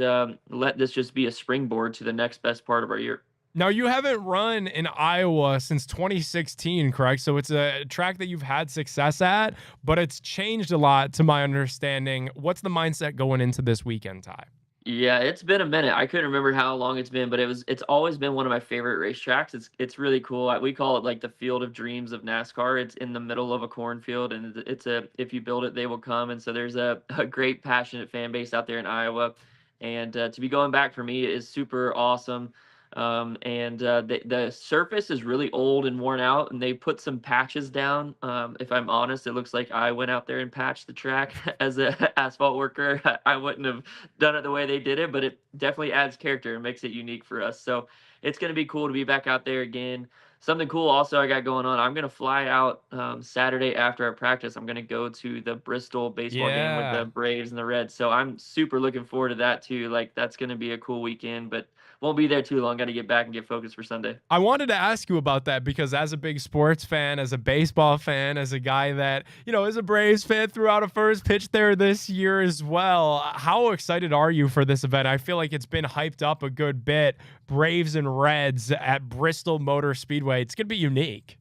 let this just be a springboard to the next best part of our year. Now, you haven't run in Iowa since 2016, correct? So it's a track that you've had success at, but it's changed a lot to my understanding. What's the mindset going into this weekend, Ty? Yeah, it's been a minute. I couldn't remember how long it's been, but it's always been one of my favorite racetracks. It's really cool. We call it like the field of dreams of NASCAR. It's in the middle of a cornfield, and if you build it, they will come. And so there's a great passionate fan base out there in Iowa, and to be going back for me is super awesome. The surface is really old and worn out, and they put some patches down. If I'm honest, it looks like I went out there and patched the track as an asphalt worker. I wouldn't have done it the way they did it, but it definitely adds character and makes it unique for us. So it's going to be cool to be back out there again. Something cool also I got going on. I'm going to fly out Saturday after our practice. I'm going to go to the Bristol baseball game with the Braves and the Reds. So I'm super looking forward to that too. Like, that's going to be a cool weekend. But won't be there too long. Got to get back and get focused for Sunday. I wanted to ask you about that because as a big sports fan, as a baseball fan, as a guy that, is a Braves fan, threw out a first pitch there this year as well. How excited are you for this event? I feel like it's been hyped up a good bit. Braves and Reds at Bristol Motor Speedway. It's going to be unique.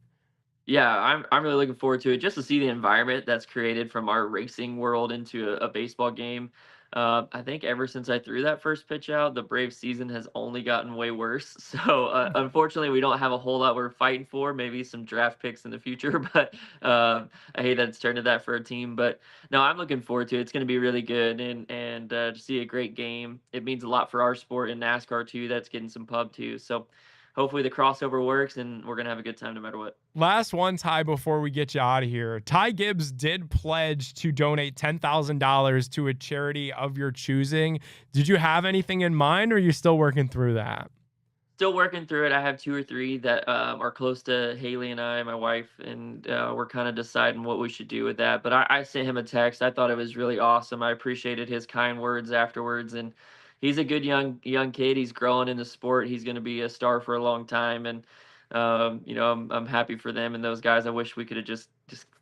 Yeah, I'm really looking forward to it, just to see the environment that's created from our racing world into a baseball game. I think ever since I threw that first pitch out, the Braves season has only gotten way worse. So unfortunately, we don't have a whole lot we're fighting for. Maybe some draft picks in the future, but I hate that it's turned to that for a team. But no, I'm looking forward to it. It's going to be really good, and to see a great game. It means a lot for our sport in NASCAR too. That's getting some pub too. So hopefully the crossover works, and we're going to have a good time no matter what. Last one, Ty, before we get you out of here. Ty Gibbs did pledge to donate $10,000 to a charity of your choosing. Did you have anything in mind, or are you still working through that? Still working through it. I have 2 or 3 that are close to Haley and I, my wife, and we're kind of deciding what we should do with that. But I sent him a text. I thought it was really awesome. I appreciated his kind words afterwards, and he's a good young kid. He's growing in the sport. He's going to be a star for a long time, and I'm happy for them and those guys. I wish we could have just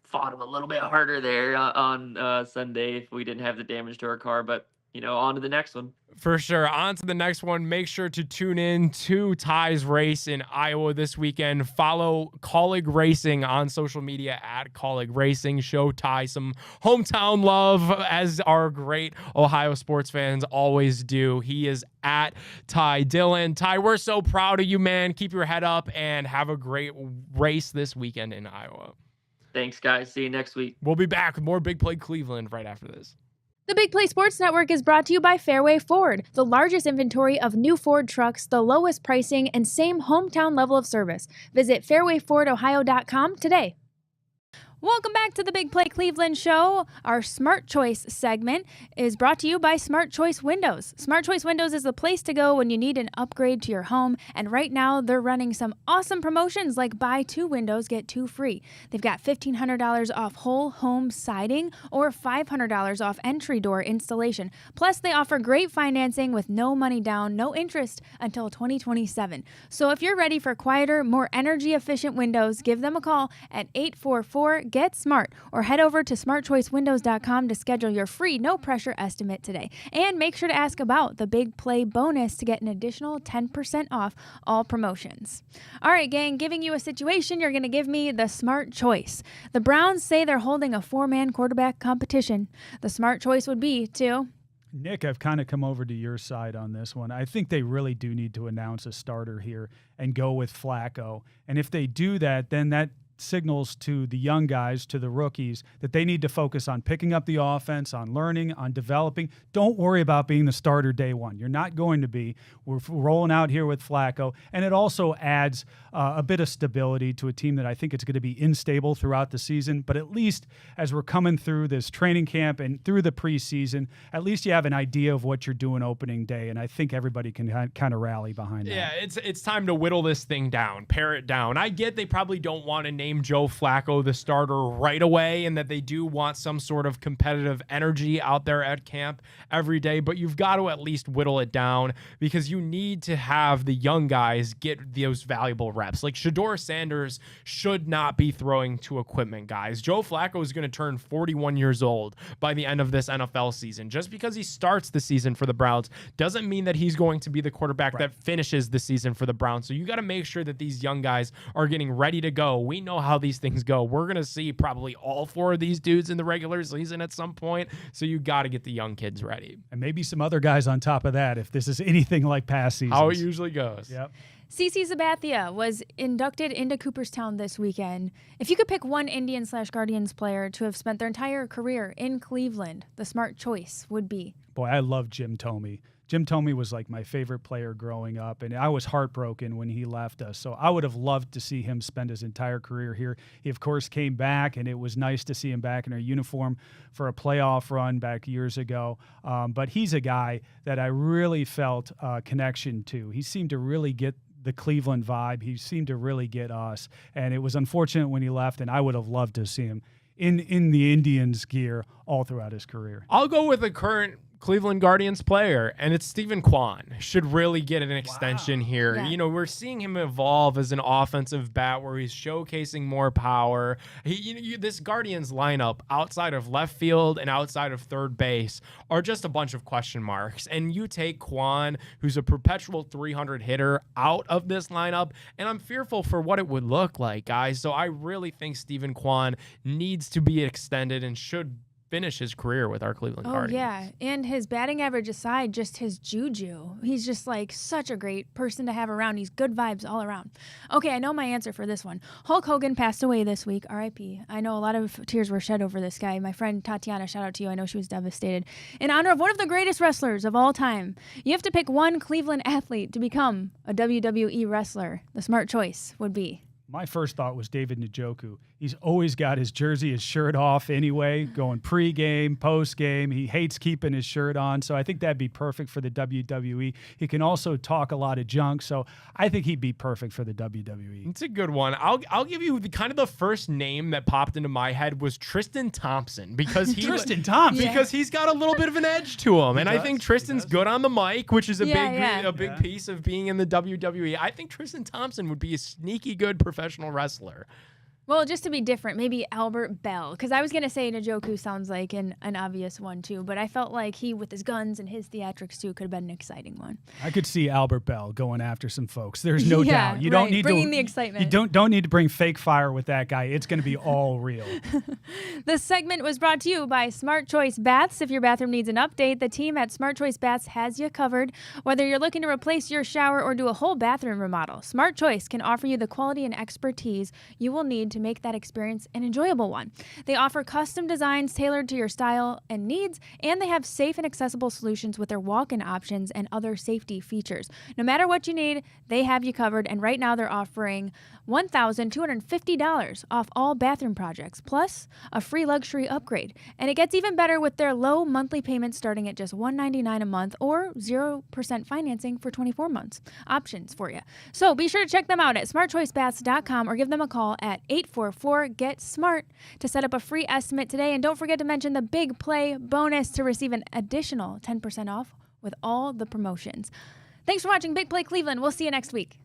fought him a little bit harder there on Sunday if we didn't have the damage to our car. But on to the next one. For sure. On to the next one. Make sure to tune in to Ty's race in Iowa this weekend. Follow Colleague Racing on social media at Colleague Racing. Show Ty some hometown love, as our great Ohio sports fans always do. He is at Ty Dillon. Ty, we're so proud of you, man. Keep your head up and have a great race this weekend in Iowa. Thanks, guys. See you next week. We'll be back with more Big Play Cleveland right after this. The Big Play Sports Network is brought to you by Fairway Ford, the largest inventory of new Ford trucks, the lowest pricing, and same hometown level of service. Visit fairwayfordohio.com today. Welcome back to the Big Play Cleveland Show. Our Smart Choice segment is brought to you by Smart Choice Windows. Smart Choice Windows is the place to go when you need an upgrade to your home, and right now they're running some awesome promotions like buy 2 windows, get 2 free. They've got $1,500 off whole home siding or $500 off entry door installation. Plus, they offer great financing with no money down, no interest until 2027. So if you're ready for quieter, more energy-efficient windows, give them a call at 844-GET-SMART or head over to smartchoicewindows.com to schedule your free no-pressure estimate today. And make sure to ask about the Big Play bonus to get an additional 10% off all promotions. All right, gang, giving you a situation, you're going to give me the smart choice. The Browns say they're holding a 4-man quarterback competition. The smart choice would be to... Nick, I've kind of come over to your side on this one. I think they really do need to announce a starter here and go with Flacco. And if they do that, then that signals to the young guys, to the rookies, that they need to focus on picking up the offense, on learning, on developing. Don't worry about being the starter day one. You're not going to be. We're rolling out here with Flacco, and it also adds a bit of stability to a team that I think it's going to be unstable throughout the season. But at least as we're coming through this training camp and through the preseason, at least you have an idea of what you're doing opening day, and I think everybody can kind of rally behind that. Yeah, it's time to whittle this thing down, pare it down. I get they probably don't want to name Joe Flacco the starter right away, and that they do want some sort of competitive energy out there at camp every day, but you've got to at least whittle it down because you need to have the young guys get those valuable reps. Like Shedeur Sanders should not be throwing to equipment guys. Joe Flacco is going to turn 41 years old by the end of this NFL season. Just because he starts the season for the Browns doesn't mean that he's going to be the quarterback that finishes the season for the Browns. So you got to make sure that these young guys are getting ready to go. We know how these things go. We're going to see probably all 4 of these dudes in the regular season at some point. So you got to get the young kids ready. And maybe some other guys on top of that if this is anything like past seasons. How it usually goes. Yep. CeCe Sabathia was inducted into Cooperstown this weekend. If you could pick one Indians/Guardians player to have spent their entire career in Cleveland, the smart choice would be. Boy, I love Jim Thome. Jim Thome was like my favorite player growing up, and I was heartbroken when he left us. So I would have loved to see him spend his entire career here. He, of course, came back, and it was nice to see him back in a uniform for a playoff run back years ago. But he's a guy that I really felt a connection to. He seemed to really get the Cleveland vibe. He seemed to really get us, and it was unfortunate when he left, and I would have loved to see him in the Indians gear all throughout his career. I'll go with a current Cleveland Guardians player, and it's Stephen Kwan. Should really get an extension here. Yeah. You know, we're seeing him evolve as an offensive bat where he's showcasing more power. This Guardians lineup outside of left field and outside of third base are just a bunch of question marks. And you take Kwan, who's a perpetual 300 hitter, out of this lineup, and I'm fearful for what it would look like, guys. So I really think Stephen Kwan needs to be extended and should finish his career with our Cleveland Guardians. Yeah, and his batting average aside, just his juju. He's just like such a great person to have around. He's good vibes all around. Okay, I know my answer for this one. Hulk Hogan passed away this week, R.I.P. I know a lot of tears were shed over this guy. My friend Tatiana, shout out to you. I know she was devastated. In honor of one of the greatest wrestlers of all time, you have to pick one Cleveland athlete to become a WWE wrestler. The smart choice would be... My first thought was David Njoku. He's always got his jersey, his shirt off anyway, going pregame, postgame. He hates keeping his shirt on, so I think that'd be perfect for the WWE. He can also talk a lot of junk, so I think he'd be perfect for the WWE. It's a good one. I'll give you the first name that popped into my head was Tristan Thompson because Tristan Thompson, because he's got a little bit of an edge to him, and I think Tristan's good on the mic, which is a big piece of being in the WWE. I think Tristan Thompson would be a sneaky good professional wrestler. Well, just to be different, maybe Albert Bell, because I was going to say Njoku sounds like an obvious one too, but I felt like he, with his guns and his theatrics too, could have been an exciting one. I could see Albert Bell going after some folks. There's no doubt. You don't need bringing the excitement. You don't need to bring fake fire with that guy. It's going to be all real. This segment was brought to you by Smart Choice Baths. If your bathroom needs an update, the team at Smart Choice Baths has you covered. Whether you're looking to replace your shower or do a whole bathroom remodel, Smart Choice can offer you the quality and expertise you will need to make that experience an enjoyable one. They offer custom designs tailored to your style and needs, and they have safe and accessible solutions with their walk-in options and other safety features. No matter what you need, they have you covered, and right now they're offering $1,250 off all bathroom projects, plus a free luxury upgrade. And it gets even better with their low monthly payments starting at just $199 a month or 0% financing for 24 months. Options for you. So be sure to check them out at smartchoicebaths.com or give them a call at 844-GET-SMART to set up a free estimate today. And don't forget to mention the Big Play bonus to receive an additional 10% off with all the promotions. Thanks for watching Big Play Cleveland. We'll see you next week.